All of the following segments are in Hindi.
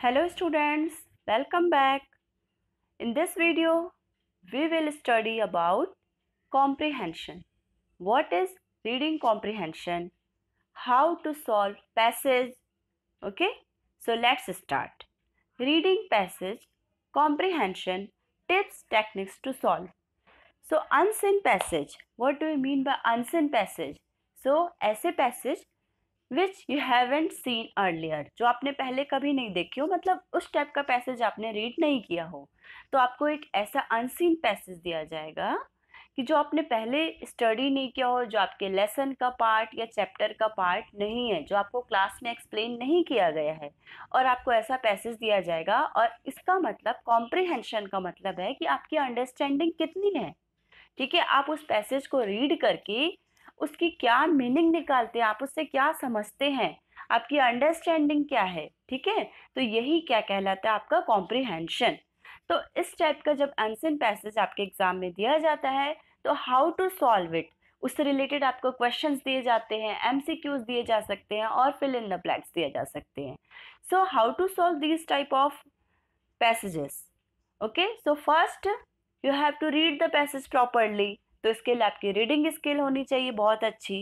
Hello students, welcome back. In this video, we will study about comprehension. What is reading comprehension? How to solve passage? Okay, so let's start. Reading passage, comprehension, tips, techniques to solve. So unseen passage, what do you mean by unseen passage? So ऐसे passage which you haven't seen earlier, जो आपने पहले कभी नहीं देखी हो, मतलब उस टाइप का पैसेज आपने रीड नहीं किया हो, तो आपको एक ऐसा अनसीन पैसेज दिया जाएगा कि जो आपने पहले स्टडी नहीं किया हो, जो आपके लेसन का पार्ट या चैप्टर का पार्ट नहीं है, जो आपको क्लास में एक्सप्लेन नहीं किया गया है, और आपको ऐसा पैसेज दिया जाएगा। और इसका मतलब कॉम्प्रिहेंशन का मतलब है कि आपकी अंडरस्टैंडिंग कितनी है। ठीक है, आप उस पैसेज को रीड करके उसकी क्या मीनिंग निकालते हैं, आप उससे क्या समझते हैं, आपकी अंडरस्टैंडिंग क्या है। ठीक है, तो यही क्या कहलाता है आपका कॉम्प्रिहेंशन। तो इस टाइप का जब अनसीन पैसेज आपके एग्जाम में दिया जाता है तो हाउ टू सॉल्व इट, उससे रिलेटेड आपको क्वेश्चंस दिए जाते हैं, एमसीक्यूज दिए जा सकते हैं और फिल इन द ब्लैंक्स दिए जा सकते हैं। So how to solve this type of passages. Okay, so first you have to read the passage properly. तो इसके लिए आपकी रीडिंग स्किल होनी चाहिए बहुत अच्छी,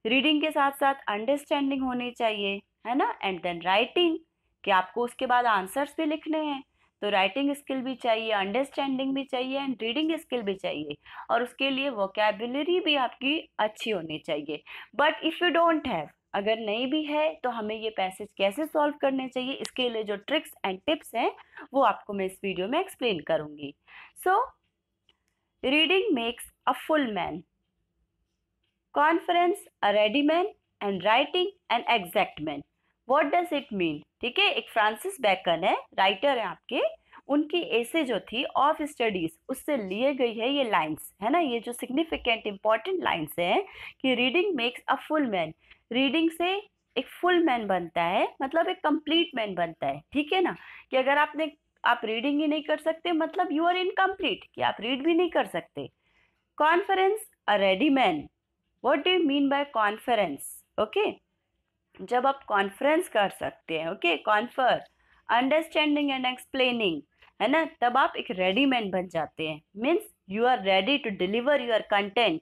रीडिंग के साथ साथ अंडरस्टैंडिंग होनी चाहिए, है ना। एंड देन राइटिंग, कि आपको उसके बाद आंसर्स भी लिखने हैं, तो राइटिंग स्किल भी चाहिए, अंडरस्टैंडिंग भी चाहिए एंड रीडिंग स्किल भी चाहिए, और उसके लिए वोकैबुलरी भी आपकी अच्छी होनी चाहिए। But if you don't have, अगर नहीं भी है, तो हमें ये पैसेज कैसे सॉल्व करने चाहिए, इसके लिए जो ट्रिक्स एंड टिप्स हैं वो आपको मैं इस वीडियो में एक्सप्लेन करूँगी। सो reading makes a full man, conference a ready man, and writing an exact man. What does it mean? ठीक है, एक फ्रांसिस बेकन है, राइटर है आपके, उनकी ऐसे जो थी ऑफ स्टडीज उससे लिए गई है ये लाइंस, है ना। ये जो सिग्निफिकेंट इंपॉर्टेंट लाइंस हैं कि reading makes a full man, reading से एक फुल मैन बनता है, मतलब एक कंप्लीट मैन बनता है। ठीक है ना, कि अगर आप रीडिंग ही नहीं कर सकते, मतलब यू आर इनकम्प्लीट, कि आप रीड भी नहीं कर सकते। Conference a ready man, what do you mean by conference? Okay, जब आप कॉन्फ्रेंस कर सकते हैं, okay, confer understanding and explaining, है ना, तब आप एक रेडी मैन बन जाते हैं। Means you are ready to deliver your content,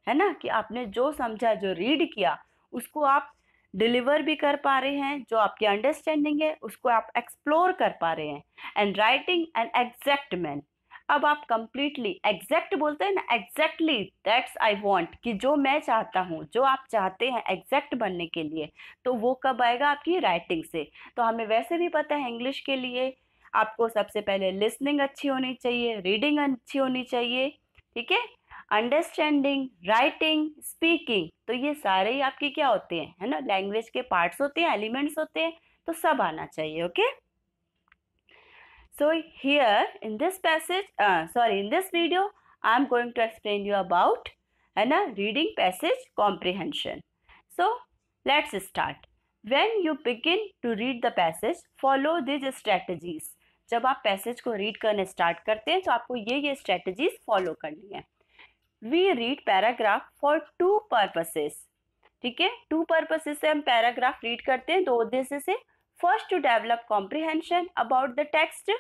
है ना, कि आपने जो समझा, जो रीड किया, उसको आप डिलीवर भी कर पा रहे हैं, जो आपकी अंडरस्टैंडिंग है उसको आप एक्सप्लोर कर पा रहे हैं। And writing an exact man, अब आप कंप्लीटली एग्जैक्ट बोलते हैं ना, एग्जैक्टली दैट्स आई वांट, कि जो मैं चाहता हूँ, जो आप चाहते हैं एग्जैक्ट बनने के लिए, तो वो कब आएगा आपकी राइटिंग से। तो हमें वैसे भी पता है इंग्लिश के लिए आपको सबसे पहले लिसनिंग अच्छी होनी चाहिए, रीडिंग अच्छी होनी चाहिए, ठीक है, अंडरस्टैंडिंग, राइटिंग, स्पीकिंग, तो ये सारे ही आपके क्या होते हैं, है ना, लैंग्वेज के पार्ट्स होते हैं, एलिमेंट्स होते हैं, तो सब आना चाहिए। Okay, so here in this passage, in this video I am going to explain you about है ना reading passage comprehension. So let's start. When you begin to read the passage, follow these strategies. जब आप पैसेज को रीड करने स्टार्ट करते हैं तो आपको ये स्ट्रेटजीज फॉलो करनी है। We read paragraph for two purposes. ठीक है, टू पर्पसेस से हम पैराग्राफ रीड करते हैं, दो उद्देश्य से। First, to develop comprehension about the text,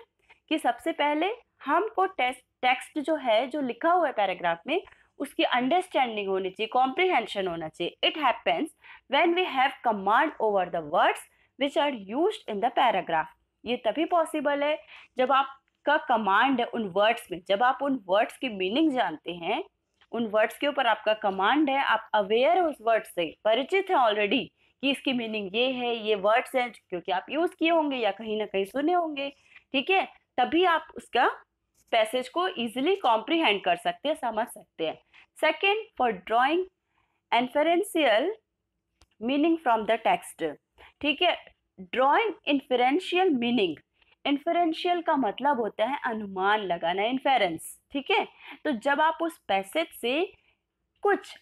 कि सबसे पहले हमको टेक्स्ट जो है, जो लिखा हुआ है पैराग्राफ में, उसकी अंडरस्टैंडिंग होनी चाहिए, कॉम्प्रिहेंशन होना चाहिए। It happens when we have command over the words which are used in the paragraph. ये तभी पॉसिबल है जब आपका कमांड है उन वर्ड्स में, जब आप उन वर्ड्स की मीनिंग जानते हैं, उन वर्ड्स के ऊपर आपका कमांड है, आप अवेयर है उस वर्ड से, परिचित है ऑलरेडी कि इसकी मीनिंग ये है, ये वर्ड्स हैं, क्योंकि आप यूज किए होंगे या कहीं ना कहीं सुने होंगे। ठीक है, तभी आप उसका पैसेज को इजीली कॉम्प्रिहेंड कर सकते हैं, समझ सकते हैं। Second, for drawing inferential meaning from the text. ठीक है, ड्रॉइंग इन्फरेंशियल मीनिंग, इन्फरेंशियल का मतलब होता है अनुमान लगाना, इन्फेरेंस। ठीक है, तो जब आप उस पैसेज से कुछ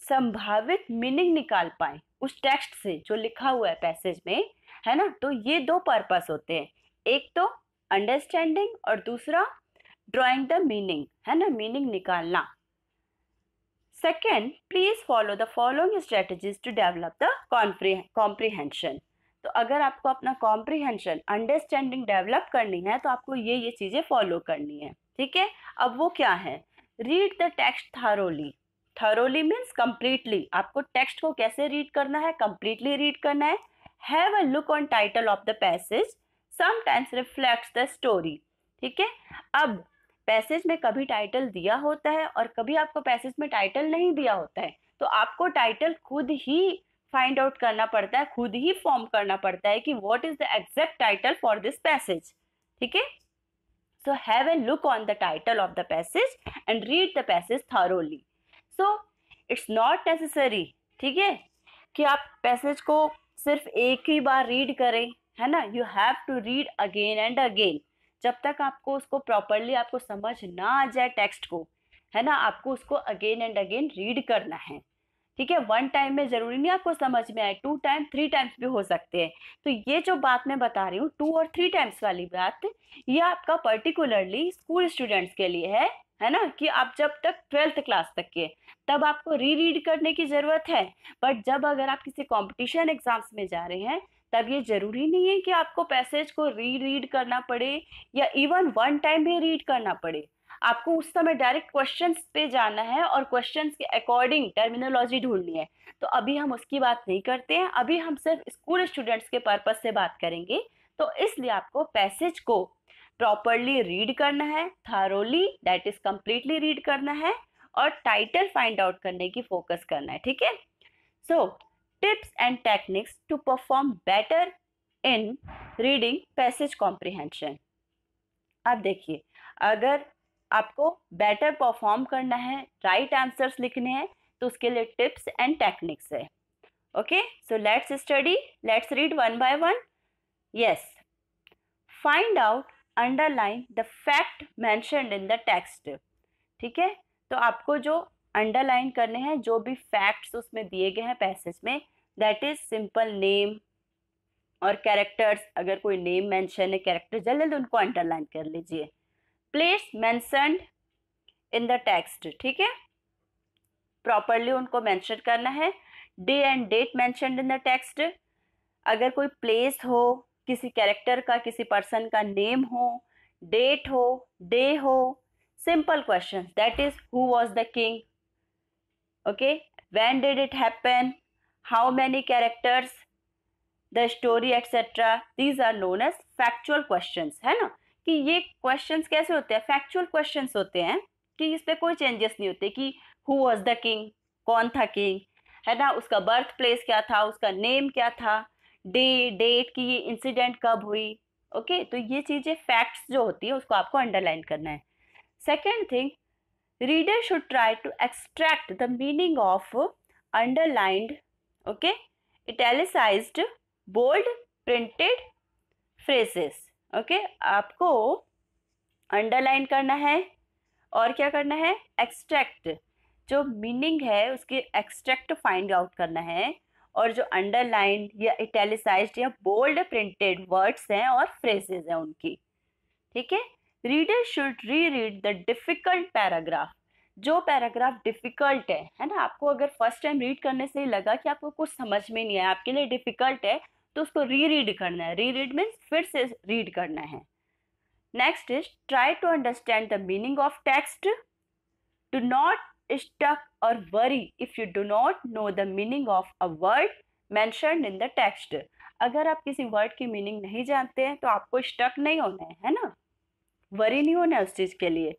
संभावित मीनिंग निकाल पाए उस टेक्स्ट से जो लिखा हुआ है पैसेज में, है ना, तो ये दो पर्पस होते हैं, एक तो अंडरस्टैंडिंग और दूसरा ड्राइंग द मीनिंग, है ना, मीनिंग निकालना। Second, please follow the following strategies to develop the comprehension. तो अगर आपको अपना कॉम्प्रिहेंशन, अंडरस्टैंडिंग डेवलप करनी है तो आपको ये चीज़ें फॉलो करनी है, ठीक है। अब वो क्या है? Read the text thoroughly. Thoroughly means completely. आपको टेक्स्ट को कैसे रीड करना है? कंप्लीटली रीड करना है। Have a look on title of the passage, sometimes reflects the story, ठीक है। अब पैसेज में कभी टाइटल दिया होता है और कभी आपको पैसेज में टाइटल नहीं दिया होता है, तो आपको टाइटल खुद ही फाइंड आउट करना पड़ता है, खुद ही फॉर्म करना पड़ता है कि what is the exact title for this passage, ठीक है। So have a look on the title of the passage and read the passage thoroughly. So it's not necessary, ठीक है, कि आप पैसेज को सिर्फ एक ही बार रीड करें, है ना। You have to read again and again, जब तक आपको उसको प्रॉपरली आपको समझ ना आ जाए टेक्स्ट को, है ना। आपको उसको अगेन एंड अगेन रीड करना है, ठीक है। वन टाइम में जरूरी नहीं आपको समझ में आए, 2 टाइम 3 टाइम्स भी हो सकते हैं। तो ये जो बात मैं बता रही हूँ 2 और 3 टाइम्स वाली बात, ये आपका पर्टिकुलरली स्कूल स्टूडेंट्स के लिए है ना, कि आप जब तक 12th क्लास तक के, तब आपको रीड करने की जरूरत है। बट जब अगर आप किसी कंपटीशन एग्जाम्स में जा रहे हैं, तब ये जरूरी नहीं है कि आपको पैसेज को रीड करना पड़े या इवन 1 टाइम भी रीड करना पड़े। आपको उस समय डायरेक्ट क्वेश्चंस पे जाना है और क्वेश्चंस के अकॉर्डिंग टर्मिनोलॉजी ढूंढनी है। तो अभी हम उसकी बात नहीं करते हैं, अभी हम सिर्फ स्कूल स्टूडेंट्स के पर्पस से बात करेंगे। तो इसलिए आपको पैसेज को प्रॉपरली रीड करना है, thoroughly that is completely read करना है, और टाइटल फाइंड आउट करने की फोकस करना है, ठीक है। So tips and techniques to perform better in reading passage comprehension. अब देखिए, अगर आपको बेटर परफॉर्म करना है, राइट आंसर्स लिखने हैं, तो उसके लिए टिप्स एंड टेक्निक्स है। Okay, so let's study, let's read one by one. Yes, find out, underline the fact mentioned in the text, ठीक है। तो आपको जो अंडरलाइन करने हैं, जो भी फैक्ट्स उसमें दिए गए हैं पैसेज में, दैट इज सिंपल नेम और कैरेक्टर्स। अगर कोई नेम मेंशन है, कैरेक्टर, जल्दी उनको अंडरलाइन कर लीजिए। Place mentioned in the text, ठीक है, प्रॉपरली उनको मेंशन करना है। Day and date mentioned in the text. अगर कोई प्लेस हो, किसी कैरेक्टर का, किसी पर्सन का नेम हो, डेट हो, डे हो, simple question that is who was the king, okay, when did it happen, how many characters, the story etcetera, these are known as factual questions, है ना। कि ये क्वेश्चंस कैसे होते हैं? फैक्चुअल क्वेश्चंस होते हैं, कि इस पे कोई चेंजेस नहीं होते, कि हु वाज द किंग, कौन था किंग, है ना, उसका बर्थ प्लेस क्या था, उसका नेम क्या था, डे, डेट, की ये इंसिडेंट कब हुई। ओके, तो ये चीजें फैक्ट्स जो होती है उसको आपको अंडरलाइन करना है। Second thing, reader should try to extract the meaning of underlined, okay, italicised, bold, printed phrases. Okay, आपको अंडरलाइन करना है और क्या करना है? एक्सट्रैक्ट, जो मीनिंग है उसकी एक्सट्रैक्ट फाइंड आउट करना है, और जो अंडरलाइन या इटैलिसाइज्ड या बोल्ड प्रिंटेड वर्ड्स हैं और फ्रेजेस हैं उनकी, ठीक है। रीडर शुड री रीड द डिफिकल्ट पैराग्राफ। जो पैराग्राफ डिफिकल्ट है ना, आपको अगर फर्स्ट टाइम रीड करने से ही लगा कि आपको कुछ समझ में नहीं आया, आपके लिए डिफिकल्ट है, तो उसको री रीड करना है। री रीड मीन्स फिर से रीड करना है। Next is try to understand the meaning of text. Do not stuck or worry if you do not know the meaning of a word mentioned in the text. अगर आप किसी वर्ड की मीनिंग नहीं जानते हैं तो आपको स्टक नहीं होना है ना, वरी नहीं होना है उस चीज के लिए।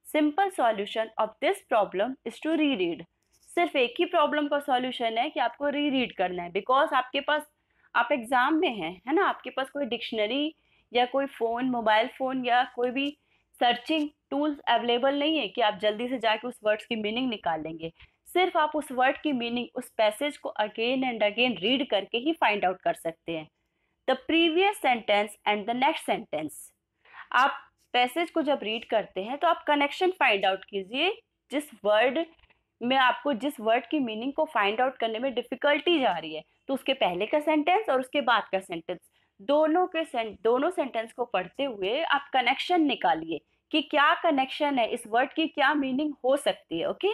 Simple solution of this problem is to reread. सिर्फ एक ही प्रॉब्लम का सॉल्यूशन है कि आपको री रीड करना है, बिकॉज आपके पास, आप एग्जाम में हैं, है ना, आपके पास कोई डिक्शनरी या कोई फोन, मोबाइल फोन या कोई भी सर्चिंग टूल्स अवेलेबल नहीं है कि आप जल्दी से जाके उस वर्ड्स की मीनिंग निकाल लेंगे। सिर्फ आप उस वर्ड की मीनिंग, उस पैसेज को अगेन एंड अगेन रीड करके ही फाइंड आउट कर सकते हैं। The previous sentence and the next sentence. आप पैसेज को जब रीड करते हैं तो आप कनेक्शन फाइंड आउट कीजिए, जिस वर्ड में आपको, जिस वर्ड की मीनिंग को फाइंड आउट करने में डिफिकल्टी जा रही है, तो उसके पहले का सेंटेंस और उसके बाद का सेंटेंस, दोनों सेंटेंस को पढ़ते हुए आप कनेक्शन निकालिए कि क्या कनेक्शन है, इस वर्ड की क्या मीनिंग हो सकती है। Okay,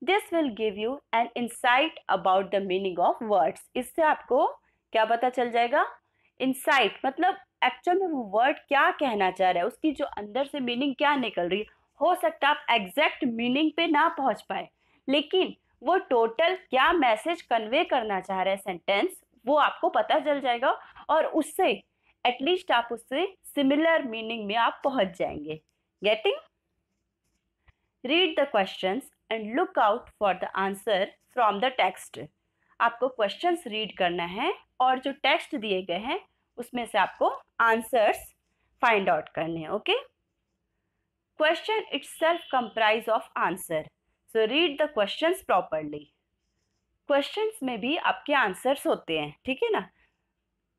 this will give you an insight about the meaning of words. इससे आपको क्या पता चल जाएगा? इंसाइट, मतलब एक्चुअल में वो वर्ड क्या कहना चाह रहा है, उसकी जो अंदर से मीनिंग क्या निकल रही है। हो सकता है आप एग्जैक्ट मीनिंग पे ना पहुंच पाए, लेकिन वो टोटल क्या मैसेज कन्वे करना चाह रहा है सेंटेंस, वो आपको पता चल जाएगा, और उससे एटलीस्ट आप उससे सिमिलर मीनिंग में आप पहुंच जाएंगे। Getting? Read the questions and look out for the answer from the text. आपको क्वेश्चंस रीड करना है और जो टेक्स्ट दिए गए हैं उसमें से आपको आंसर्स फाइंड आउट करने हैं। Okay, question itself comprise of answer, so read the questions properly. Questions में भी आपके आंसर्स होते हैं, ठीक है ना।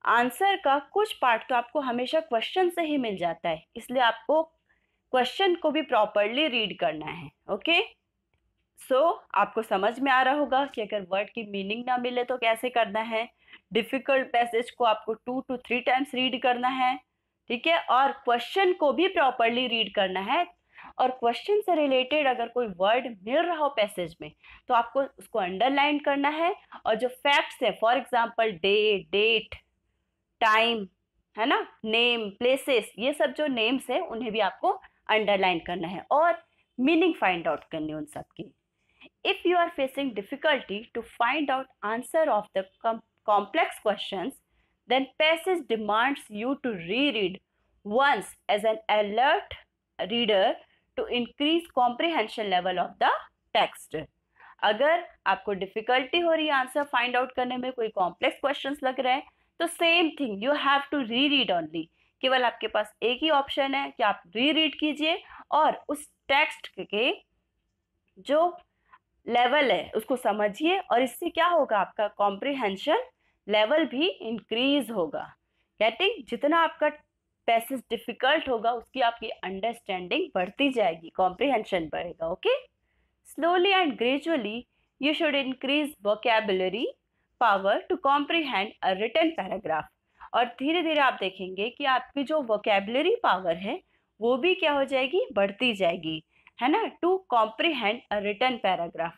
आंसर का कुछ पार्ट तो आपको हमेशा क्वेश्चन से ही मिल जाता है, इसलिए आपको क्वेश्चन को भी प्रॉपरली रीड करना है। ओके, सो आपको समझ में आ रहा होगा कि अगर वर्ड की मीनिंग ना मिले तो कैसे करना है। डिफिकल्ट पैसेज को आपको 2 to 3 टाइम्स रीड करना है, ठीक है, और क्वेश्चन को भी प्रॉपरली रीड करना है। और क्वेश्चन से रिलेटेड अगर कोई वर्ड मिल रहा हो पैसेज में तो आपको उसको अंडरलाइन करना है, और जो फैक्ट्स है, for example day, date, time, है ना, नेम, प्लेसेस, ये सब जो नेम्स है उन्हें भी आपको अंडरलाइन करना है और मीनिंग फाइंड आउट करनी है उन सब की। If you are facing difficulty to find out answer of the complex questions, then passage demands you to reread once as an alert reader to increase comprehension level of the text. अगर आपको डिफिकल्टी हो रही है आंसर फाइंड आउट करने में, कोई कॉम्प्लेक्स क्वेश्चंस लग रहे हैं, तो same thing, you have to reread only. केवल आपके पास एक ही ऑप्शन है कि आप रीरीड कीजिए और उस टेक्स्ट के जो लेवल है उसको समझिए, और इससे क्या होगा, आपका कॉम्प्रिहेंशन लेवल भी इंक्रीज होगा। गेटिंग? जितना आपका पैसेज डिफिकल्ट होगा उसकी आपकी अंडरस्टैंडिंग बढ़ती जाएगी, कॉम्प्रिहेंशन बढ़ेगा। Okay, slowly and gradually you should increase vocabulary power to comprehend a written paragraph. और धीरे धीरे आप देखेंगे कि आपकी जो वोकैबुलरी पावर है वो भी क्या हो जाएगी, बढ़ती जाएगी, है ना, to comprehend a written paragraph,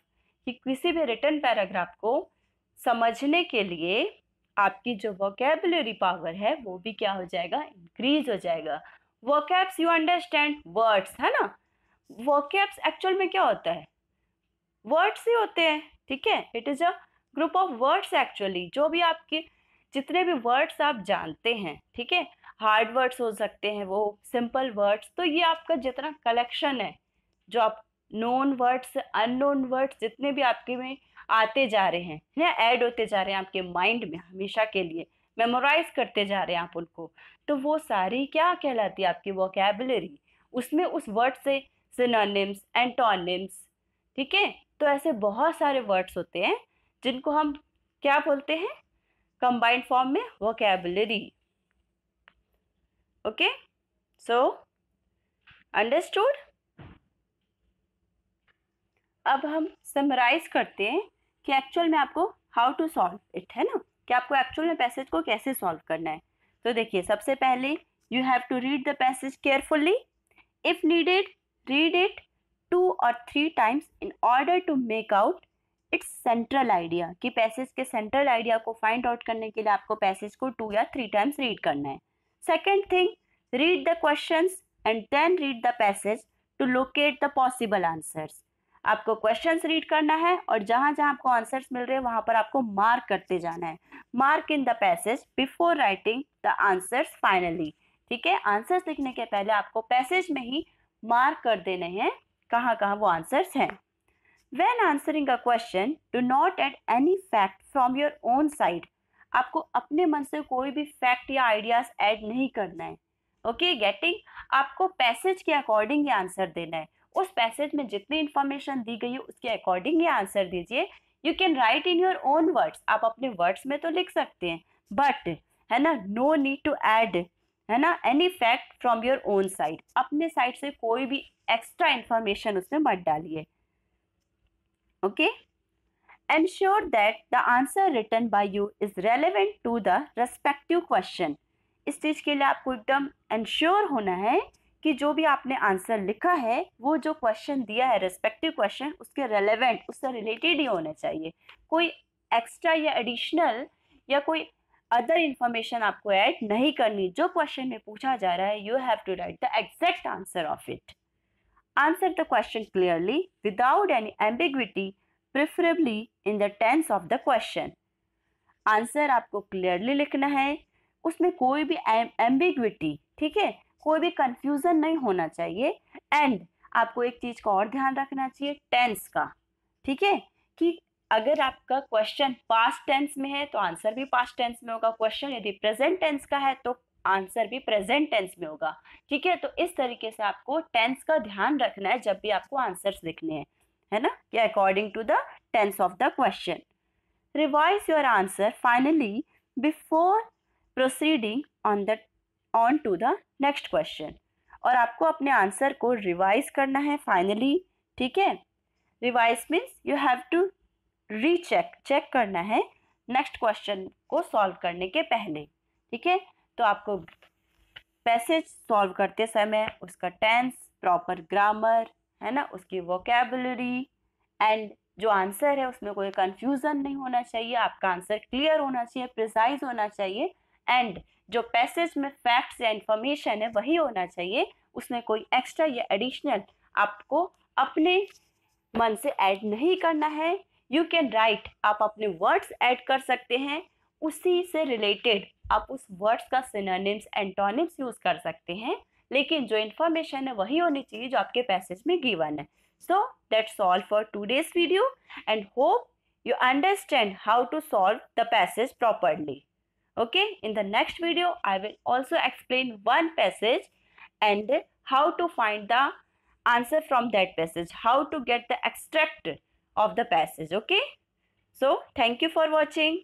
कि किसी भी रिटन पैराग्राफ को समझने के लिए आपकी जो वोकैबुलरी पावर है वो भी क्या हो जाएगा, इंक्रीज हो जाएगा। वोकैब्स, यू अंडरस्टैंड, वर्ड्स, है ना। वोकैब्स एक्चुअल में क्या होता है, वर्ड्स ही होते हैं, ठीक है। It is a group of words actually, जो भी आपके जितने भी वर्ड्स आप जानते हैं, ठीक है, हार्ड वर्ड्स हो सकते हैं, वो सिंपल वर्ड्स, तो ये आपका जितना कलेक्शन है, जो आप नोन वर्ड्स, अननोन वर्ड्स जितने भी आपके में आते जा रहे हैं या ऐड होते जा रहे हैं आपके माइंड में, हमेशा के लिए मेमोराइज करते जा रहे हैं आप उनको, तो वो सारी क्या कहलाती है, आपकी वोकैबुलरी। उसमें उस वर्ड से सिनोनिम्स, एंटोनिम्स, ठीक है, तो ऐसे बहुत सारे वर्ड्स होते हैं जिनको हम क्या बोलते हैं, कंबाइंड फॉर्म में वोकैबुलरी। Okay, so understood. अब हम समराइज करते हैं कि एक्चुअल में आपको हाउ टू सॉल्व इट, है ना, कि आपको एक्चुअल में पैसेज को कैसे सॉल्व करना है। तो देखिए, सबसे पहले you have to read the passage carefully, if needed read it 2 or 3 times in order to make out its central idea, कि पैसेज के सेंट्रल आइडिया को फाइंड आउट करने के लिए आपको पैसेज को 2 या 3 टाइम्स रीड करना है। Second thing, read the questions and then read the passage to locate the possible answers. आपको क्वेश्चंस रीड करना है और जहां जहां आपको आंसर्स मिल रहे हैं वहां पर आपको मार्क करते जाना है। Mark in the passage before writing the answers finally, ठीक है, आंसर्स लिखने के पहले आपको पैसेज में ही मार्क कर देने हैं कहाँ कहाँ वो आंसर्स हैं। When answering a question, do not add any fact from your own side. आपको अपने मन से कोई भी फैक्ट या आइडियाज ऐड नहीं करना है। Okay, getting? आपको पैसेज के अकॉर्डिंग ये आंसर देना है। उस पैसेज में जितनी इंफॉर्मेशन दी गई है उसके अकॉर्डिंग ये आंसर दीजिए। You can write in your own words, आप अपने वर्ड्स में तो लिख सकते हैं, बट है ना, नो नीड टू ऐड, है ना, any fact from your own side. अपने साइड से कोई भी एक्स्ट्रा इंफॉर्मेशन उसमें मत डालिए। Okay, ensure that the answer written by you is relevant to the respective question. इस चीज के लिए आपको एकदम ensure होना है कि जो भी आपने आंसर लिखा है वो जो क्वेश्चन दिया है, रेस्पेक्टिव क्वेश्चन, उसके रेलेवेंट, उससे रिलेटेड ही होने चाहिए। कोई एक्स्ट्रा या एडिशनल या कोई अदर इंफॉर्मेशन आपको ऐड नहीं करनी। जो क्वेश्चन में पूछा जा रहा है, you have to write the exact answer of it. Answer the question clearly without any ambiguity, preferably in the tense of the question. Answer आपको क्लियरली लिखना है, उसमें कोई भी एम्बिग्विटी, ठीक है, कोई भी कंफ्यूजन नहीं होना चाहिए। एंड आपको एक चीज का और ध्यान रखना चाहिए, टेंस का, ठीक है, कि अगर आपका क्वेश्चन पास्ट टेंस में है तो आंसर भी पास्ट टेंस में होगा, क्वेश्चन यदि प्रेजेंट टेंस का है तो आंसर भी प्रेजेंट टेंस में होगा, ठीक है। तो इस तरीके से आपको टेंस का ध्यान रखना है जब भी आपको आंसर्स लिखने हैं, है ना, कि according to the tense of the question. Revise your answer finally before proceeding on to the next question। और आपको अपने आंसर को रिवाइज करना है फाइनली, ठीक है। Revise means you have to check करना है नेक्स्ट क्वेश्चन को सॉल्व करने के पहले, ठीक है। तो आपको पैसेज सॉल्व करते समय उसका टेंस, प्रॉपर ग्रामर, है ना, उसकी वोकैबुलरी एंड जो आंसर है उसमें कोई कंफ्यूजन नहीं होना चाहिए, आपका आंसर क्लियर होना चाहिए, प्रिसाइज होना चाहिए। एंड जो पैसेज में फैक्ट्स या इंफॉर्मेशन है वही होना चाहिए, उसमें कोई एक्स्ट्रा या एडिशनल आपको अपने मन से ऐड नहीं करना है। यू कैन राइट, आप अपने वर्ड्स ऐड कर सकते हैं, उसी से रिलेटेड आप उस वर्ड्स का सिनोनिम्स, एंटोनिम्स यूज कर सकते हैं, लेकिन जो इन्फॉर्मेशन है वही होनी चाहिए जो आपके पैसेज में गिवन है। So that's all for today's video and hope you understand how to solve the passage properly. Okay, in the next video I will also explain one passage and how to find the answer from that passage, how to get the extract of the passage. Okay, so thank you for watching.